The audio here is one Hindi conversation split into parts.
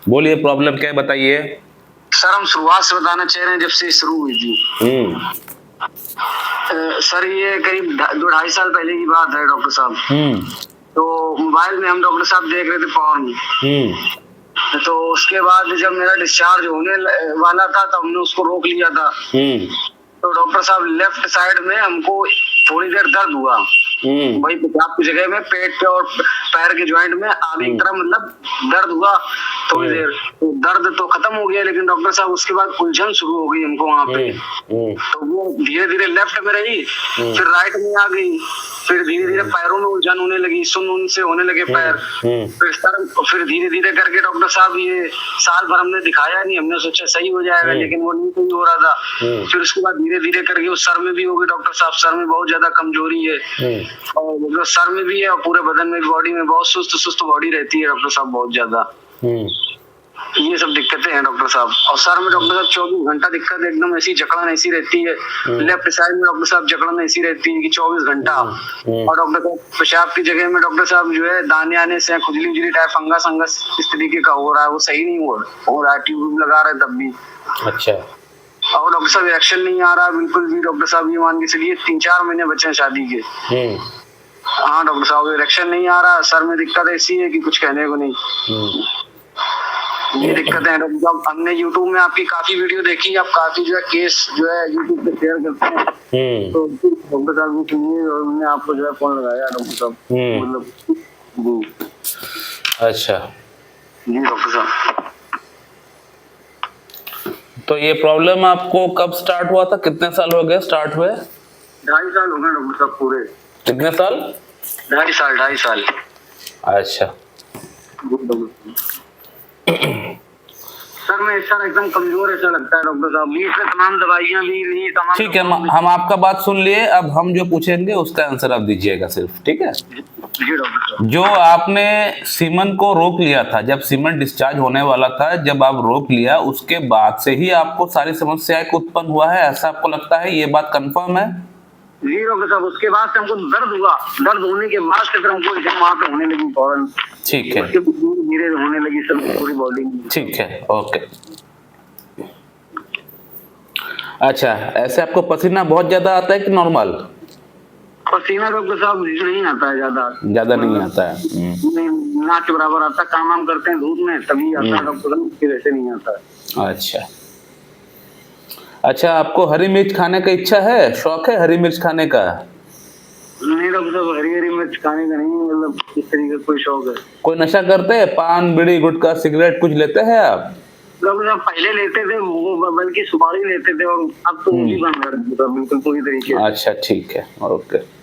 बोलिए, प्रॉब्लम क्या है बताइए। सर हम शुरुआत से बताना चाह रहे हैं जब से शुरू हुई थी। सर ये करीब 2-2.5 साल पहले की बात है डॉक्टर साहब। तो मोबाइल में हम डॉक्टर साहब देख रहे थे पॉर्न। तो उसके बाद जब मेरा डिस्चार्ज होने वाला था तब हमने उसको रोक लिया था। तो डॉक्टर साहब लेफ्ट साइड में हमको थोड़ी देर दर्द हुआ, वही पेशाब की जगह में, पेट पे और पैर के ज्वाइंट में आगे की तरफ मतलब दर्द हुआ थोड़ी देर। तो दर्द तो खत्म हो गया, लेकिन डॉक्टर साहब उसके बाद उलझन शुरू हो गई हमको वहाँ पे। तो वो धीरे धीरे लेफ्ट में रही, फिर राइट में आ गई, फिर धीरे धीरे पैरों में उलझन होने लगी, सुन से होने लगे पैर, फिर सर, फिर धीरे धीरे करके डॉक्टर साहब ये साल भर हमने दिखाया नहीं, हमने सोचा सही हो जाएगा, लेकिन वो नहीं सही हो रहा था। फिर उसके बाद धीरे धीरे करके उस सर में भी हो गई डॉक्टर साहब, सर में बहुत ज्यादा कमजोरी है और सर में भी है और पूरे बदन में, बॉडी में बहुत सुस्त बॉडी रहती है डॉक्टर साहब, बहुत ज्यादा। ये सब दिक्कतें हैं डॉक्टर साहब। और सर में डॉक्टर साहब 24 घंटा दिक्कत, एकदम ऐसी जकड़न ऐसी रहती है, लेफ्ट साइड में डॉक्टर साहब जकड़न ऐसी रहती है कि 24 घंटा। और डॉक्टर साहब पेशाब की जगह में डॉक्टर साहब जो है दाने आने से खुजली उजली टाइप फंगस इस तरीके का हो रहा है, वो सही नहीं हो रहा है, ट्यूब लगा रहे तब भी। अच्छा। और डॉक्टर साहब रिएक्शन नहीं आ रहा बिल्कुल भी डॉक्टर साहब, ये मान के चलिए 3-4 महीने बचे हैं शादी के। हाँ डॉक्टर साहब रिएक्शन नहीं आ रहा, सर में दिक्कत ऐसी है कि कुछ कहने को नहीं। ये दिक्कतें हैं डॉक्टर साहब। हमने यूट्यूब में आपकी काफी वीडियो देखी, आप काफी जो है केस जो है यूट्यूब पे शेयर करते हैं, तो डॉक्टर साहब के लिए और हमने आपको जो है फोन लगाया डॉक्टर साहब, मतलब अच्छा जी डॉक्टर साहब। तो ये प्रॉब्लम आपको कब स्टार्ट हुआ था, कितने साल हो गए स्टार्ट हुए? 2.5 साल हो गए डॉक्टर साहब पूरे। कितने साल? 2.5 साल। अच्छा। सर मैं सर एकदम कमजोर ऐसा लगता है डॉक्टर साहब, बीच में तमाम दवाइयां भी ली, तमाम। ठीक है, हम आपका बात सुन लिए, अब हम जो पूछेंगे उसका आंसर आप दीजिएगा सिर्फ, ठीक है? जी डॉक्टर साहब। जो आपने सीमन को रोक लिया था, जब सीमन डिस्चार्ज होने वाला था, जब आप रोक लिया उसके बाद से ही आपको सारी समस्याएं उत्पन्न हुआ है, ऐसा आपको लगता है? ये बात कंफर्म है? जी डॉक्टर साहब, उसके बाद से हमको दर्द हुआ, दर्द होने के बाद से फिर हमको वहाँ पे होने लगी फौरन। ठीक है, धीरे होने लगी सब पूरी बॉडी में। ठीक है, ओके। अच्छा, ऐसे आपको पसीना बहुत ज्यादा आता है कि नॉर्मल? पसीना डॉक्टर साहब नहीं आता है, ज्यादा नहीं आता है। ना के बराबर आता, काम वाम करते हैं धूप में तभी आता है डॉक्टर साहब, फिर ऐसे नहीं आता है। अच्छा अच्छा, आपको हरी मिर्च खाने का इच्छा है, शौक है हरी मिर्च खाने का? नहीं डॉक्टर साहब, हरी मिर्च खाने का नहीं, मतलब इस तरीके का कोई शौक है। कोई नशा करते हैं, पान बीड़ी गुटखा सिगरेट कुछ लेते हैं आप? डॉक्टर साहब पहले लेते थे, वो बल्कि सुपारी लेते थे, और अब तो वो भी बंद कर दिया बिल्कुल पूरी तरीके। अच्छा ठीक है, ओके।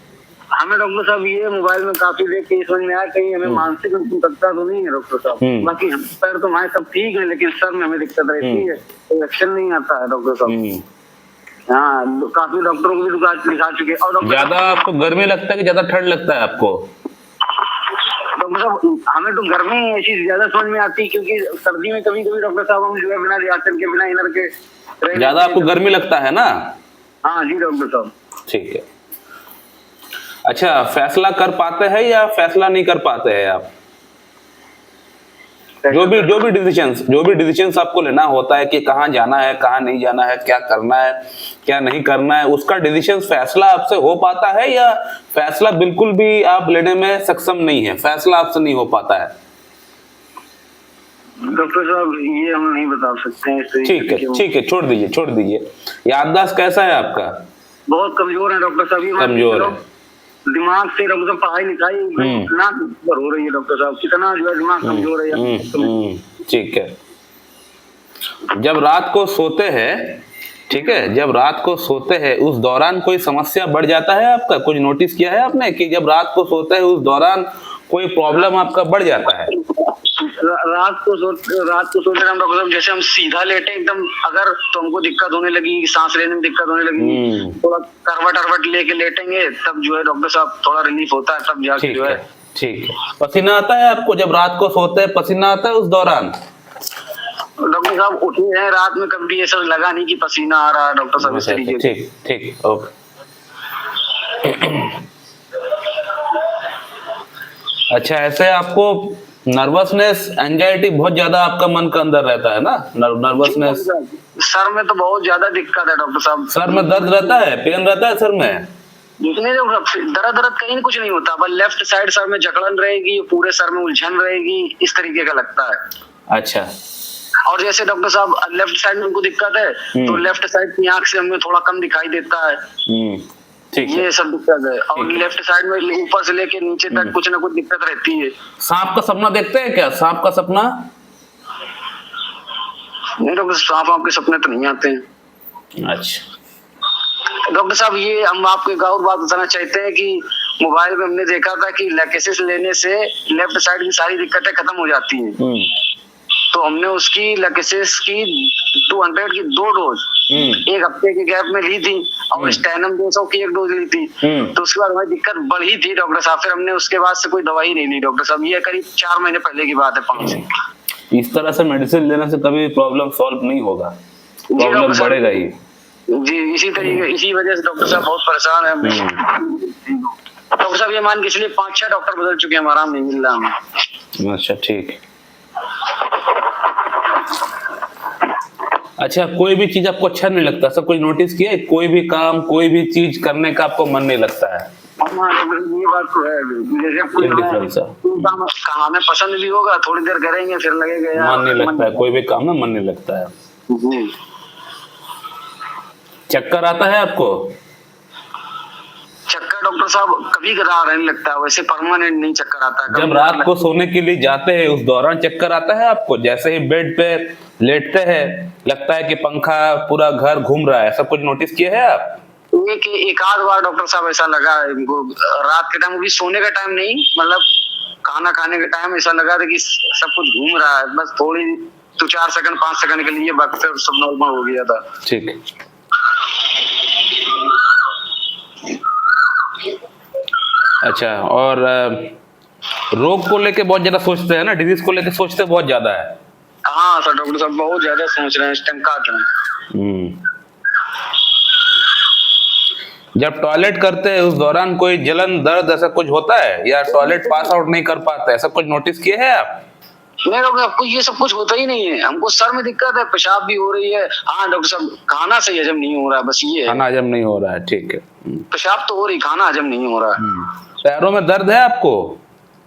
हमें डॉक्टर साहब ये मोबाइल में काफी देख के समझ में आया कहीं हमें मानसिक तकता तो नहीं है डॉक्टर साहब। बाकी पैर तो हमारे सब ठीक है, लेकिन सर में हमें दिक्कत रहती है, तो एक्शन नहीं आता है डॉक्टर साहब। हाँ काफी डॉक्टरों को भी दिखा चुके। और ज्यादा आपको गर्मी लगता है कि ज्यादा ठंड लगता है आपको? डॉक्टर साहब हमें तो गर्मी ऐसी ज्यादा समझ में आती है, क्योंकि सर्दी में कभी कभी डॉक्टर साहब हम जो है बिना रिएक्शन के, बिना इनर के ज्यादा आपको गर्मी लगता है ना? हाँ जी डॉक्टर साहब। ठीक है। अच्छा, फैसला कर पाते हैं या फैसला नहीं कर पाते हैं आप? जो भी डिसीजंस आपको लेना होता है कि कहाँ जाना है, कहाँ नहीं जाना है, क्या करना है, क्या नहीं करना है, उसका डिसीजन फैसला आपसे हो पाता है या फैसला बिल्कुल भी आप लेने में सक्षम नहीं है, फैसला आपसे नहीं हो पाता है? डॉक्टर साहब ये हम नहीं बता सकते हैं। ठीक है, छोड़ दीजिए। याददाश्त कैसा है आपका? बहुत कमजोर है डॉक्टर साहब। कमजोर है दिमाग से डॉक्टर साहब, पढ़ाई लिखाई इतना हो रही है डॉक्टर साहब, कितना जो है दिमाग कमजोर है। ठीक है। जब रात को सोते हैं, ठीक है, जब रात को सोते हैं उस दौरान कोई समस्या बढ़ जाता है आपका? कुछ नोटिस किया है आपने कि जब रात को सोते हैं उस दौरान कोई प्रॉब्लम आपका बढ़ जाता है? रात को सोते हम डॉक्टर साहब, जैसे हम सीधा लेटे एकदम अगर, तो हमको दिक्कत होने लगी, सांस लेने में दिक्कत होने लगी, थोड़ा करवट लेके लेटेंगे तब जो है डॉक्टर साहब थोड़ा रिलीफ होता है, तब जाके जो है। ठीक है। पसीना आता है आपको जब रात को सोते हैं, पसीना आता है उस दौरान? डॉक्टर साहब उठे हैं रात में, कभी ऐसा लगा नहीं कि पसीना आ रहा है डॉक्टर साहब इस तरीके से। ठीक ओके। अच्छा, ऐसे आपको नर्वसनेस, एंजाइटी बहुत ज्यादा आपका मन के अंदर रहता है ना, नर्वसनेस। सर में तो बहुत ज्यादा दिक्कत है डॉक्टर साहब। सर में दर्द रहता है, पेन रहता है सर में? दर्द दर्द कहीं कुछ नहीं होता, बस लेफ्ट साइड सर में जकड़न रहेगी, पूरे सर में उलझन रहेगी, इस तरीके का लगता है। अच्छा। और जैसे डॉक्टर साहब लेफ्ट साइड में उनको दिक्कत है, तो लेफ्ट साइड की आंख से हमें थोड़ा कम दिखाई देता है। ठीक है। ये सब दिक्कत है। और लेफ्ट साइड में ऊपर से लेके नीचे तक कुछ ना कुछ दिक्कत रहती है। सांप का सपना देखते हैं क्या? सांप का सपना? नहीं डॉक्टर, सांप आपके सपने तो नहीं आते हैं। अच्छा डॉक्टर साहब, ये हम आपको एक और बात बताना चाहते हैं कि मोबाइल में हमने देखा था कि लैकेसिस लेने से लेफ्ट साइड की सारी दिक्कतें खत्म हो जाती हैं। तो हमने उसकी लैकेसिस की 200 की 2 डोज एक हफ्ते के गैप में ली थी, और स्टेनम 200 की 1 डोज ली थी। तो उसके बाद हमारी दिक्कत बढ़ी थी डॉक्टर साहब, फिर हमने उसके बाद से कोई दवाई नहीं ली डॉक्टर साहब। ये करीब 4 महीने पहले की बात है, 5। इस तरह से मेडिसिन लेने से कभी प्रॉब्लम सॉल्व नहीं होगा, प्रॉब्लम बढ़ेगा ही। जी, इसी तरीके, इसी वजह से डॉक्टर साहब बहुत परेशान है। डॉक्टर साहब ये मान के इसलिए 5-6 डॉक्टर बदल चुके हैं, हमारा आराम नहीं मिल रहा हमें। अच्छा ठीक है। अच्छा, कोई भी चीज आपको अच्छा नहीं लगता? सब कुछ नोटिस किया है? कोई भी काम, कोई भी चीज करने का आपको मन नहीं लगता है? ये बात तो है। जैसे कोई काम हमें पसंद भी होगा, थोड़ी देर करेंगे फिर लगेगा मन नहीं लगता है। कोई भी काम में मन नहीं लगता है। चक्कर आता है आपको? चक्कर डॉक्टर साहब कभी कदार नहीं लगता है, वैसे परमानेंट नहीं चक्कर आता है। जब रात को सोने के लिए जाते हैं उस दौरान चक्कर आता है आपको? जैसे ही बेड पे लेटते हैं लगता है कि पंखा पूरा घर घूम रहा है, सब कुछ नोटिस किए हैं आप? एक आध बार डॉक्टर साहब ऐसा लगा इनको, रात के टाइम, सोने का टाइम नहीं, मतलब खाना खाने के टाइम ऐसा लगा था कि सब कुछ घूम रहा है, बस थोड़ी 2-4 सेकंड 5 सेकंड के लिए, बाकी सब नॉर्मल हो गया था। ठीक है। अच्छा, और रोग को लेके बहुत ज्यादा सोचते हैं ना, डिजीज को लेके सोचते बहुत ज्यादा है? हाँ सर डॉक्टर साहब बहुत ज्यादा सोच रहे हैं इस टाइम का। जब टॉयलेट करते हैं उस दौरान कोई जलन, दर्द ऐसा कुछ होता है, या टॉयलेट पास आउट नहीं कर पाते, ऐसा कुछ नोटिस किए हैं आप? नहीं डॉक्टर साहब, ये सब कुछ होता ही नहीं है। हमको सर में दिक्कत है, पेशाब भी हो रही है। हाँ डॉक्टर साहब, खाना सही हजम नहीं हो रहा है, बस ये है। खाना हजम नहीं हो रहा है, ठीक है। पेशाब तो हो रही, खाना हजम नहीं हो रहा है। पैरों में दर्द है आपको?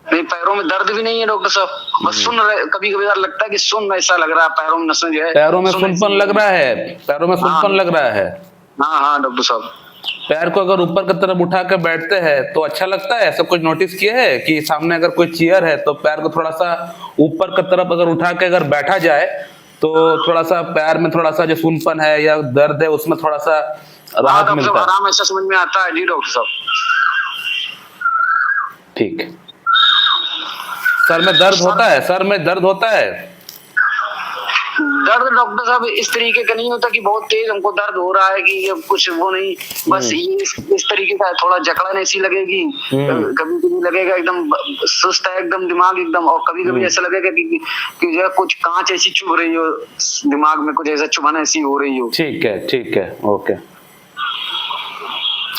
नहीं, पैरों में दर्द भी नहीं है डॉक्टर साहब, बस सुन रहे, कभी कभी लगता है कि सुन ऐसा लग रहा है, पैरों में नसें जो है, पैरों में सुनपन लग रहा है, पैरों में सुनपन लग रहा है। हाँ डॉक्टर साहब। पैर को अगर ऊपर की तरफ उठा कर बैठते हैं तो अच्छा लगता है? सब कुछ नोटिस किए है कि सामने अगर कोई चेयर है तो पैर को थोड़ा सा ऊपर की तरफ अगर उठा के अगर बैठा जाए तो थोड़ा सा पैर में थोड़ा सा जो सुनपन है या दर्द है उसमें थोड़ा सा राहत मिलता है? आराम ऐसा समझ में आता है जी डॉक्टर साहब। ठीक है। सर में दर्द होता है? सर में दर्द होता है? दर्द डॉक्टर साहब इस तरीके का नहीं होता कि बहुत तेज हमको दर्द हो रहा है, कि ये कुछ वो नहीं, बस ये इस तरीके का थोड़ा जकड़न ऐसी लगेगी, कभी कभी लगेगा एकदम सुस्त है एकदम दिमाग एकदम, और कभी कभी ऐसा लगेगा कि जो कुछ कांच ऐसी चुभ रही हो दिमाग में, कुछ ऐसा चुभन ऐसी हो रही हो। ठीक है, ओके।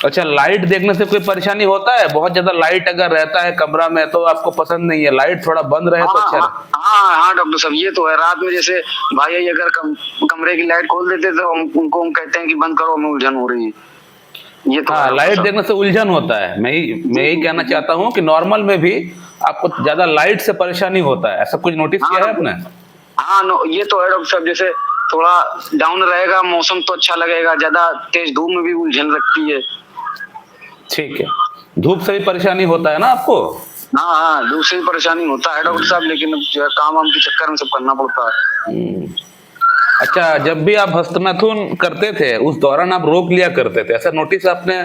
अच्छा, लाइट देखने से कोई परेशानी होता है? बहुत ज्यादा लाइट अगर रहता है कमरा में तो आपको पसंद नहीं है, लाइट थोड़ा बंद रहे तो अच्छा है। हाँ डॉक्टर साहब, ये तो है। रात में जैसे भाई अगर कमरे की लाइट खोल देते तो उनको हम कहते हैं कि बंद करो, हमें उलझन हो रही है। ये तो हाँ, लाइट देखने से उलझन होता है। मैं यही कहना चाहता हूँ कि नॉर्मल में भी आपको ज्यादा लाइट से परेशानी होता है, ऐसा कुछ नोटिस किया है आपने? हाँ ये तो है डॉक्टर साहब। जैसे थोड़ा डाउन रहेगा मौसम तो अच्छा लगेगा, ज्यादा तेज धूप में भी उलझन लगती है। ठीक है। धूप से भी परेशानी होता है ना आपको? हाँ धूप से भी परेशानी होता है डॉक्टर साहब, लेकिन जो है काम के चक्कर में सब करना पड़ता है। अच्छा, जब भी आप हस्तमैथुन करते थे उस दौरान आप रोक लिया करते थे, ऐसा नोटिस आपने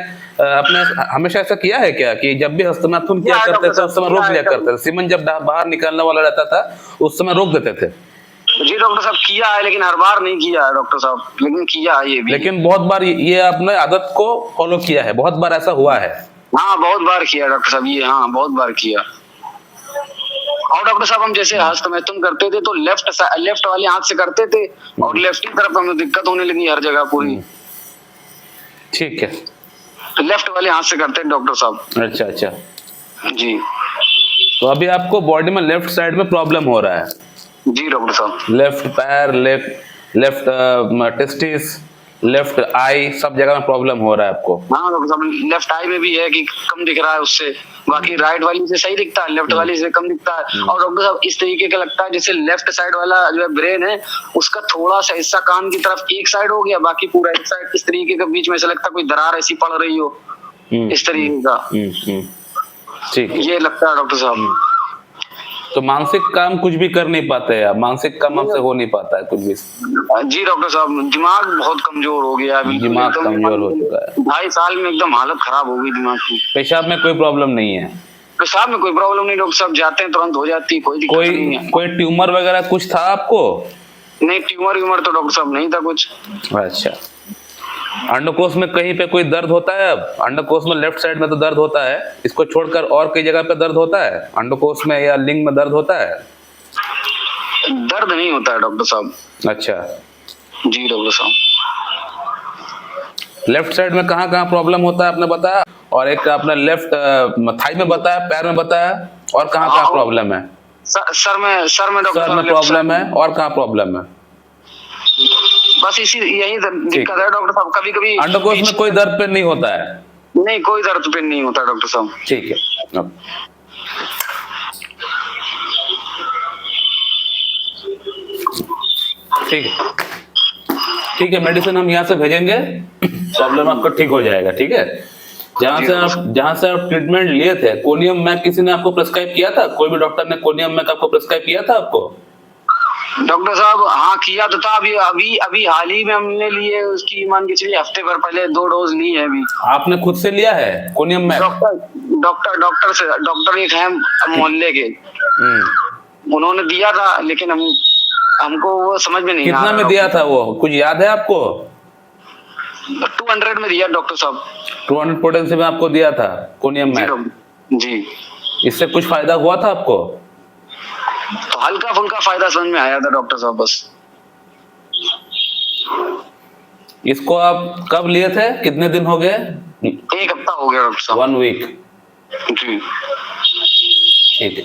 हमेशा ऐसा किया है क्या कि जब भी हस्तमैथुन किया करते थे उस समय रोक लिया करते थे? सीमन जब बाहर निकलने वाला रहता था उस समय रोक देते थे? जी डॉक्टर साहब, किया है, लेकिन हर बार नहीं किया है डॉक्टर साहब, लेकिन किया है ये भी। लेकिन बहुत बार ये आपने आदत को फॉलो किया है? बहुत बार ऐसा हुआ है? हाँ बहुत बार किया डॉक्टर साहब ये, हाँ बहुत बार किया। और डॉक्टर साहब हम जैसे हस्तमैथुन करते थे तो लेफ्ट वाले हाथ से करते थे, और लेफ्ट की तरफ हमें दिक्कत होने लगी हर जगह पूरी। ठीक है, लेफ्ट वाले हाथ से करते हैं डॉक्टर साहब। अच्छा जी। तो अभी आपको बॉडी में लेफ्ट साइड में प्रॉब्लम हो रहा है? जी डॉक्टर साहब। लेफ्ट पैर, लेफ्ट टेस्टिस, लेफ्ट आई, सब जगह में प्रॉब्लम हो रहा है आपको? हाँ डॉक्टर साहब, लेफ्ट आई में भी है कि कम दिख रहा है उससे, बाकी राइट वाली से सही दिखता है, लेफ्ट वाली से कम दिखता है। और डॉक्टर साहब इस तरीके का लगता है जैसे लेफ्ट साइड वाला जो है ब्रेन है, उसका थोड़ा सा हिस्सा कान की तरफ एक साइड हो गया, बाकी पूरा एक साइड इस तरीके के बीच में से लगता है कोई दरार ऐसी पड़ रही हो, इस तरीके का। ठीक है। ये लगता है डॉक्टर साहब। तो मानसिक काम कुछ भी कर नहीं पाते हैं आप? मानसिक काम आपसे हो नहीं पाता है कुछ भी? जी डॉक्टर साहब, दिमाग बहुत कमजोर हो गया है, दिमाग कमजोर हो चुका है? 2.5 साल में एकदम हालत खराब हो गई दिमाग की। पेशाब में कोई प्रॉब्लम नहीं है? पेशाब में कोई प्रॉब्लम नहीं डॉक्टर साहब, जाते हैं तुरंत हो जाती है, कोई दिक्कत नहीं है। कोई ट्यूमर वगैरह कुछ था आपको? नहीं, ट्यूमर तो डॉक्टर साहब नहीं था कुछ। अच्छा। अंडकोश में कहीं पे कोई दर्द होता है? अब अंडकोश में लेफ्ट साइड में तो दर्द होता है, इसको छोड़कर और कई जगह पे दर्द होता है? अंडकोश में या लिंग में दर्द होता है? दर्द नहीं होता है डॉक्टर साहब। अच्छा जी डॉक्टर साहब। लेफ्ट साइड में कहाँ कहाँ प्रॉब्लम होता है आपने बताया? और एक आपने लेफ्ट थाई में बताया, पैर में बताया, और कहाँ कहाँ प्रॉब्लम है? सर में डॉक्टर सर में प्रॉब्लम है, और कहाँ प्रॉब्लम है? बस यही दिक्कत है डॉक्टर साहब। कभी कभी अंडकोश में कोई दर्द पे नहीं होता है? नहीं, कोई दर्द पे नहीं होता डॉक्टर साहब। ठीक है। अब ठीक है, मेडिसिन हम यहाँ से भेजेंगे, प्रॉब्लम आपका ठीक हो जाएगा। ठीक है। जहाँ से आप ट्रीटमेंट लिए थे, कोनियम मैक किसी ने आपको प्रिस्क्राइब किया था? कोई भी डॉक्टर ने कोनियम मैक आपको प्रिस्क्राइब किया था आपको? डॉक्टर साहब हाँ किया तो था, अभी हाल ही में हमने लिए, उसकी मान के चलिए हफ्ते भर पहले 2 डोज ली है अभी। आपने खुद से लिया है कोनियम मैक? डॉक्टर एक है मोहल्ले के, उन्होंने दिया था, लेकिन हमको वो समझ में नहीं आया। कितना में दिया था वो, कुछ याद है आपको? 200 में दिया डॉक्टर साहब। 200 पोटेंसी में आपको दिया था कोनियम मैक? जी। इससे कुछ फायदा हुआ था आपको? तो हल्का फुल्का फायदा समझ में आया था डॉक्टर साहब बस। इसको आप कब लिए थे, कितने दिन हो गए? 1 हफ्ता हो गया डॉक्टर साहब। 1 वीक। जी ठीक है,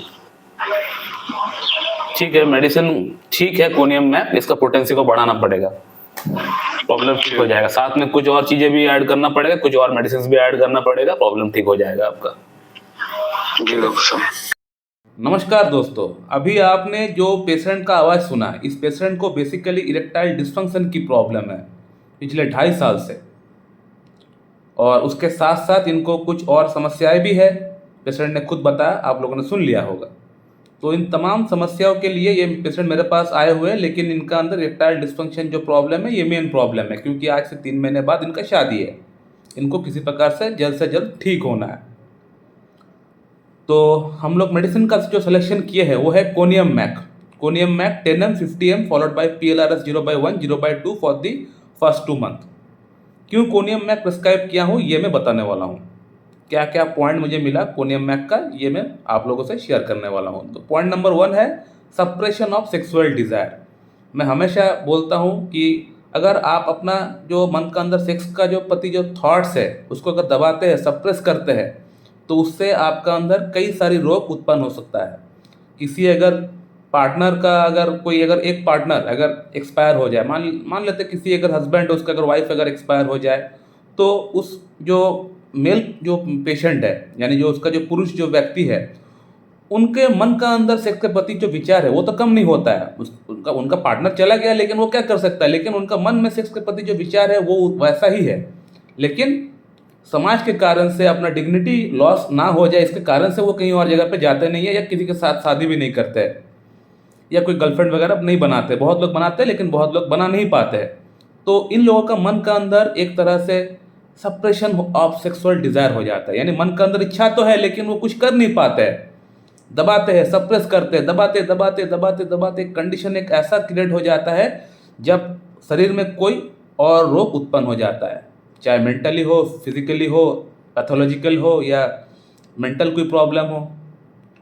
ठीक है। मेडिसिन ठीक है कोनियम में, इसका पोटेंसी को बढ़ाना पड़ेगा, प्रॉब्लम ठीक हो जाएगा। साथ में कुछ और चीजें भी ऐड करना पड़ेगा, कुछ और मेडिसिन भी ऐड करना पड़ेगा, प्रॉब्लम ठीक हो जाएगा आपका। जी डॉक्टर साहब। नमस्कार दोस्तों, अभी आपने जो पेशेंट का आवाज़ सुना, इस पेशेंट को बेसिकली इरेक्टाइल डिस्फंक्शन की प्रॉब्लम है पिछले 2.5 साल से, और उसके साथ साथ इनको कुछ और समस्याएं भी है। पेशेंट ने खुद बताया, आप लोगों ने सुन लिया होगा। तो इन तमाम समस्याओं के लिए ये पेशेंट मेरे पास आए हुए हैं, लेकिन इनका अंदर इरेक्टाइल डिस्फंक्शन जो प्रॉब्लम है, ये मेन प्रॉब्लम है, क्योंकि आज से 3 महीने बाद इनका शादी है। इनको किसी प्रकार से जल्द ठीक होना है। तो हम लोग मेडिसिन का जो सिलेक्शन किए हैं वो है Conium mac 10 mg 50 mg followed by PLRS 0/1 0/2 for the first 2 month. क्यों कोनियम मैक प्रिस्क्राइब किया हूँ ये मैं बताने वाला हूँ। क्या क्या पॉइंट मुझे मिला कोनियम मैक का, ये मैं आप लोगों से शेयर करने वाला हूँ। तो पॉइंट नंबर 1 है सप्रेशन ऑफ सेक्सुअल डिज़ायर। मैं हमेशा बोलता हूँ कि अगर आप अपना जो मन का अंदर सेक्स का जो प्रति जो थॉट्स है उसको अगर दबाते हैं, सप्रेस करते हैं, तो उससे आपका अंदर कई सारी रोग उत्पन्न हो सकता है। किसी अगर पार्टनर का अगर एक पार्टनर अगर एक्सपायर हो जाए, मान लेते किसी अगर हस्बैंड उसका अगर वाइफ अगर एक्सपायर हो जाए, तो उस जो मेल जो पेशेंट है, यानी जो उसका जो पुरुष जो व्यक्ति है, उनके मन का अंदर सेक्स के प्रति जो विचार है वो तो कम नहीं होता है। उनका पार्टनर चला गया, लेकिन वो क्या कर सकता है, लेकिन उनका मन में सेक्स के प्रति जो विचार है वो वैसा ही है। लेकिन समाज के कारण से अपना डिग्निटी लॉस ना हो जाए, इसके कारण से वो कहीं और जगह पे जाते नहीं है, या किसी के साथ शादी भी नहीं करते हैं, या कोई गर्लफ्रेंड वगैरह नहीं बनाते। बहुत लोग बनाते हैं, लेकिन बहुत लोग बना नहीं पाते हैं। तो इन लोगों का मन का अंदर एक तरह से सप्रेशन ऑफ सेक्सुअल डिज़ायर हो जाता है, यानी मन का अंदर इच्छा तो है लेकिन वो कुछ कर नहीं पाते हैं, दबाते हैं, सप्रेस करते हैं, दबाते दबाते दबाते दबाते कंडीशन एक ऐसा क्रिएट हो जाता है जब शरीर में कोई और रोग उत्पन्न हो जाता है, चाहे मेंटली हो, फिजिकली हो, पैथोलॉजिकल हो, या मेंटल कोई प्रॉब्लम हो,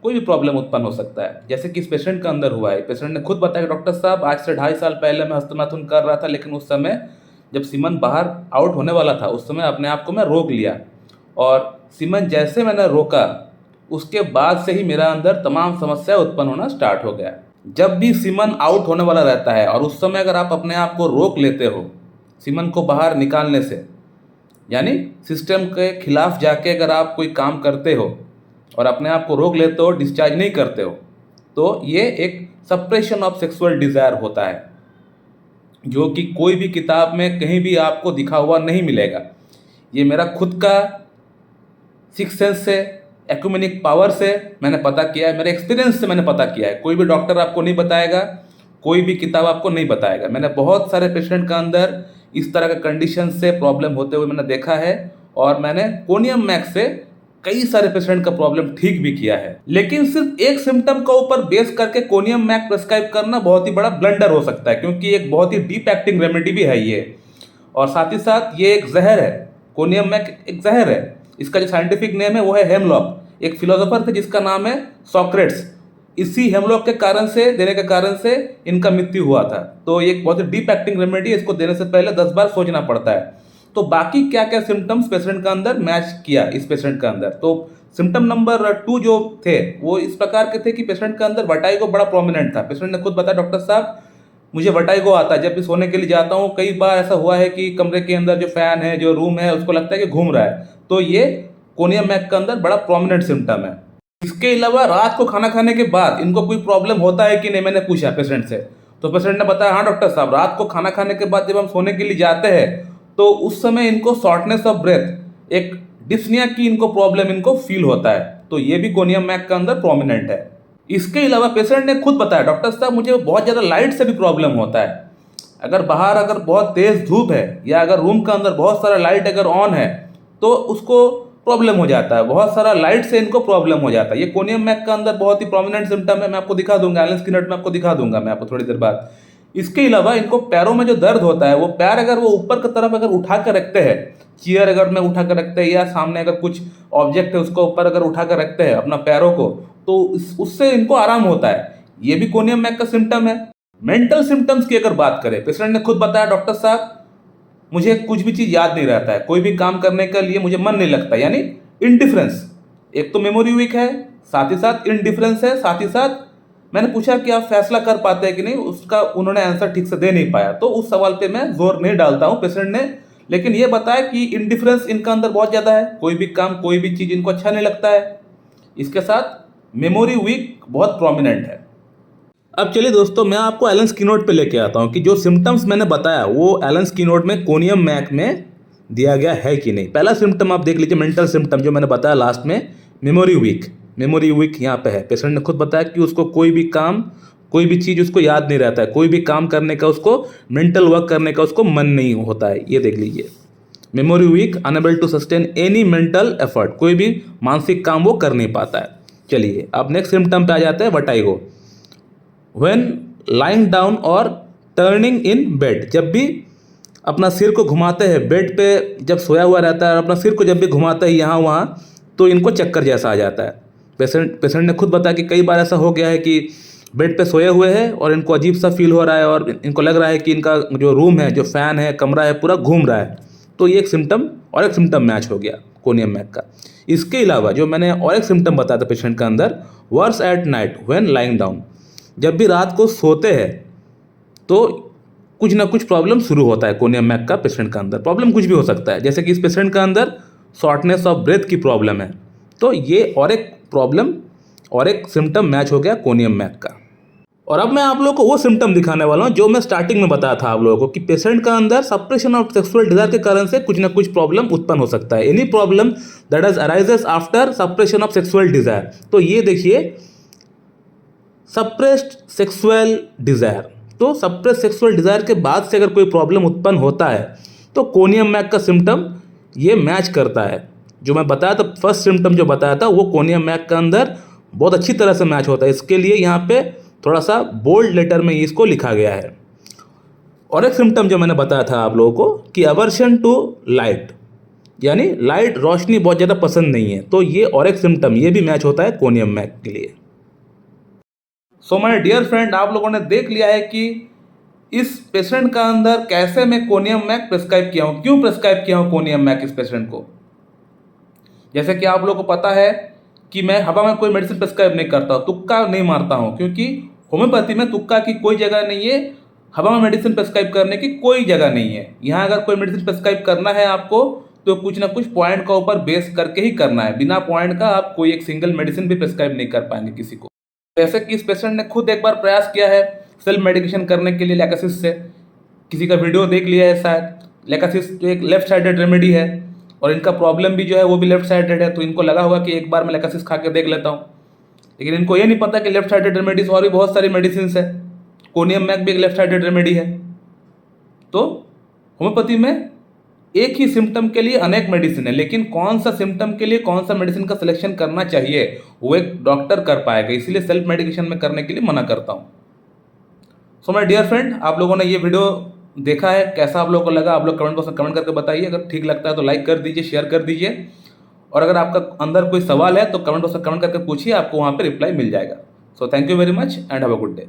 कोई भी प्रॉब्लम उत्पन्न हो सकता है। जैसे कि इस पेशेंट का अंदर हुआ है। पेशेंट ने खुद बताया कि डॉक्टर साहब आज से 2.5 साल पहले मैं हस्तमैथुन कर रहा था, लेकिन उस समय जब सीमन बाहर आउट होने वाला था उस समय अपने आप को मैं रोक लिया, और सीमन जैसे मैंने रोका उसके बाद से ही मेरा अंदर तमाम समस्या उत्पन्न होना स्टार्ट हो गया। जब भी सीमन आउट होने वाला रहता है और उस समय अगर आप अपने आप को रोक लेते हो सीमन को बाहर निकालने से, यानी सिस्टम के खिलाफ जाके अगर आप कोई काम करते हो और अपने आप को रोक लेते हो, डिस्चार्ज नहीं करते हो, तो ये एक सप्रेशन ऑफ सेक्सुअल डिज़ायर होता है, जो कि कोई भी किताब में कहीं भी आपको दिखा हुआ नहीं मिलेगा। ये मेरा खुद का सिक्स सेंस से, एक्यूमेनिक पावर से मैंने पता किया है, मेरे एक्सपीरियंस से मैंने पता किया है। कोई भी डॉक्टर आपको नहीं बताएगा, कोई भी किताब आपको नहीं बताएगा। मैंने बहुत सारे पेशेंट का अंदर इस तरह के कंडीशन से प्रॉब्लम होते हुए मैंने देखा है और मैंने कोनियम मैक्स से कई सारे पेशेंट का प्रॉब्लम ठीक भी किया है। लेकिन सिर्फ एक सिम्टम का ऊपर बेस करके कोनियम मैक प्रेस्क्राइब करना बहुत ही बड़ा ब्लंडर हो सकता है, क्योंकि एक बहुत ही डीप एक्टिंग रेमेडी भी है ये, और साथ ही साथ ये एक जहर है। कोनियम मैक एक जहर है। इसका जो साइंटिफिक नेम है वो है हेमलॉक। एक फिलोसोफर थे जिसका नाम है सॉक्रेट्स। इसी हेमलॉक के कारण से, देने के कारण से इनका मृत्यु हुआ था। तो ये एक बहुत ही डीप एक्टिंग रेमेडी है, इसको देने से पहले 10 बार सोचना पड़ता है। तो बाकी क्या क्या सिम्टम्स पेशेंट का अंदर मैच किया इस पेशेंट का अंदर, तो सिम्टम नंबर 2 जो थे वो इस प्रकार के थे कि पेशेंट का अंदर वर्टाइगो बड़ा प्रोमिनेंट था। पेशेंट ने खुद बताया, डॉक्टर साहब मुझे वर्टाइगो आता है, जब भी सोने के लिए जाता हूँ कई बार ऐसा हुआ है कि कमरे के अंदर जो फैन है, जो रूम है, उसको लगता है कि घूम रहा है। तो ये कोनियम मैक का अंदर बड़ा प्रोमिनेंट सिम्टम है। इसके अलावा रात को खाना खाने के बाद इनको कोई प्रॉब्लम होता है कि नहीं, मैंने पूछा पेशेंट से, तो पेशेंट ने बताया, हाँ डॉक्टर साहब, रात को खाना खाने के बाद जब हम सोने के लिए जाते हैं तो उस समय इनको शॉर्टनेस ऑफ ब्रेथ, एक डिस्निया की इनको प्रॉब्लम इनको फील होता है। तो ये भी कोनियम मैक का अंदर प्रोमिनेंट है। इसके अलावा पेशेंट ने खुद बताया, डॉक्टर साहब मुझे बहुत ज़्यादा लाइट से भी प्रॉब्लम होता है। अगर बाहर अगर बहुत तेज़ धूप है या अगर रूम के अंदर बहुत सारा लाइट अगर ऑन है तो उसको प्रॉब्लम हो जाता है। बहुत सारा लाइट से इनको प्रॉब्लम हो जाता है। ये कोनियम मैक का अंदर बहुत ही प्रोमिनेंट सिम्टम है। मैं आपको दिखा दूंगा, एलन स्किनर में आपको दिखा दूंगा मैं आपको थोड़ी देर बाद। इसके अलावा इनको पैरों में जो दर्द होता है, वो पैर अगर वो ऊपर की तरफ अगर उठा कर रखते हैं, चेयर अगर में उठा कर रखते हैं या सामने अगर कुछ ऑब्जेक्ट है उसको ऊपर अगर उठा कर रखते हैं अपना पैरों को, तो उससे इनको आराम होता है। ये भी कोनियम मैक का सिम्टम है। मेंटल सिम्टम्स की अगर बात करें, पेशेंट ने खुद बताया, डॉक्टर साहब मुझे कुछ भी चीज़ याद नहीं रहता है, कोई भी काम करने के लिए मुझे मन नहीं लगता, यानी इंडिफरेंस। एक तो मेमोरी वीक है, साथ ही साथ इंडिफरेंस है, साथ ही साथ मैंने पूछा कि आप फैसला कर पाते हैं कि नहीं, उसका उन्होंने आंसर ठीक से दे नहीं पाया। तो उस सवाल पे मैं जोर नहीं डालता हूँ पेशेंट ने, लेकिन ये बताया कि इंडिफरेंस इनका अंदर बहुत ज़्यादा है, कोई भी काम, कोई भी चीज़ इनको अच्छा नहीं लगता है। इसके साथ मेमोरी वीक बहुत प्रोमिनेंट है। अब चलिए दोस्तों, मैं आपको एलन स्किनोड पे लेके आता हूँ कि जो सिम्टम्स मैंने बताया वो एलन स्किनोड में कोनियम मैक में दिया गया है कि नहीं। पहला सिम्टम आप देख लीजिए, मेंटल सिम्टम जो मैंने बताया लास्ट में, मेमोरी वीक। मेमोरी वीक यहाँ पे है। पेशेंट ने खुद बताया कि उसको कोई भी काम, कोई भी चीज़ उसको याद नहीं रहता है, कोई भी काम करने का, उसको मेंटल वर्क करने का उसको मन नहीं होता है। ये देख लीजिए, memory weak, unable to sustain any mental effort, कोई भी मानसिक काम वो कर नहीं पाता है। चलिए अब नेक्स्ट सिम्टम पे आ जाते हैं, वर्टाइगो। व्हेन लाइंग डाउन और टर्निंग इन बेड, जब भी अपना सिर को घुमाते हैं, बेड पे जब सोया हुआ रहता है और अपना सिर को जब भी घुमाता है यहाँ वहाँ, तो इनको चक्कर जैसा आ जाता है। पेशेंट ने खुद बताया कि कई बार ऐसा हो गया है कि बेड पे सोए हुए हैं और इनको अजीब सा फील हो रहा है और इनको लग रहा है कि इनका जो रूम है, जो फ़ैन है, कमरा है, पूरा घूम रहा है। तो ये एक सिम्टम और एक सिम्टम मैच हो गया कोनियम मैक का। इसके अलावा जो मैंने और एक सिम्टम बताया था पेशेंट का अंदर, worse at night when lying down, जब भी रात को सोते हैं तो कुछ ना कुछ प्रॉब्लम शुरू होता है कोनियम मैक का। पेशेंट का अंदर प्रॉब्लम कुछ भी हो सकता है, जैसे कि इस पेशेंट का अंदर शॉर्टनेस ऑफ ब्रेथ की प्रॉब्लम है। तो ये और एक प्रॉब्लम और एक सिम्टम मैच हो गया कोनियम मैक का। और अब मैं आप लोगों को वो सिम्टम दिखाने वाला हूँ जो मैं स्टार्टिंग में बताया था आप लोगों को कि पेशेंट का अंदर सप्रेशन ऑफ सेक्सुअल डिजायर के कारण से कुछ ना कुछ प्रॉब्लम उत्पन्न हो सकता है। Any problem that is arises after suppression of sexual desire. तो ये देखिए, सप्रेस्ड सेक्सुअल डिजायर, तो सप्रेस्ड सेक्सुअल डिजायर के बाद से अगर कोई प्रॉब्लम उत्पन्न होता है तो कोनियम मैक का सिम्टम ये मैच करता है। जो मैं बताया था, फर्स्ट सिम्टम जो बताया था वो कोनियम मैक का अंदर बहुत अच्छी तरह से मैच होता है। इसके लिए यहाँ पे थोड़ा सा बोल्ड लेटर में इसको लिखा गया है। और एक सिम्टम जो मैंने बताया था आप लोगों को कि अवर्शन टू लाइट, यानी लाइट, रोशनी बहुत ज़्यादा पसंद नहीं है। तो ये और एक सिम्टम, ये भी मैच होता है कोनियम मैक के लिए। सो माय डियर फ्रेंड, आप लोगों ने देख लिया है कि इस पेशेंट का अंदर कैसे मैं कोनियम मैक प्रेस्क्राइब किया हूँ, क्यों प्रेस्क्राइब किया हूँ कोनियम मैक इस पेशेंट को। जैसे कि आप लोगों को पता है कि मैं हवा में कोई मेडिसिन प्रिस्क्राइब नहीं करता हूँ, तुक्का नहीं मारता हूँ, क्योंकि होम्योपैथी में तुक्का की कोई जगह नहीं है, हवा में मेडिसिन प्रिस्क्राइब करने की कोई जगह नहीं है। यहाँ अगर कोई मेडिसिन प्रिस्क्राइब करना है आपको तो कुछ ना कुछ पॉइंट का ऊपर बेस करके ही करना है, बिना पॉइंट का आप कोई एक सिंगल मेडिसिन भी प्रिस्क्राइब नहीं कर पाएंगे किसी को। जैसे कि इस पेशेंट ने खुद एक बार प्रयास किया है सेल्फ मेडिकेशन करने के लिए लैकासिस से, किसी का वीडियो देख लिया है शायद। लैकासिस जो एक लेफ्ट साइडेड रेमेडी है और इनका प्रॉब्लम भी जो है वो भी लेफ्ट साइडेड है, तो इनको लगा होगा कि एक बार मैं लैकासिस खा के देख लेता हूँ, लेकिन इनको ये नहीं पता कि लेफ्ट साइडेड रेमेडीज और भी बहुत सारी मेडिसिन है। कोनियम मैक भी एक लेफ्ट साइडेड रेमेडी है। तो होम्योपैथी में एक ही सिम्टम के लिए अनेक मेडिसिन है, लेकिन कौन सा सिम्टम के लिए कौन सा मेडिसिन का सिलेक्शन करना चाहिए वो एक डॉक्टर कर पाएगा, इसलिए सेल्फ मेडिकेशन में करने के लिए मना करता हूँ। सो माय डियर फ्रेंड, आप लोगों ने ये वीडियो देखा है, कैसा आप लोगों को लगा आप लोग कमेंट बॉक्स में कमेंट करके बताइए। अगर ठीक लगता है तो लाइक कर दीजिए, शेयर कर दीजिए, और अगर आपका अंदर कोई सवाल है तो कमेंट बॉक्स में कमेंट करके पूछिए, आपको वहाँ पे रिप्लाई मिल जाएगा। So thank you very much and have a good day.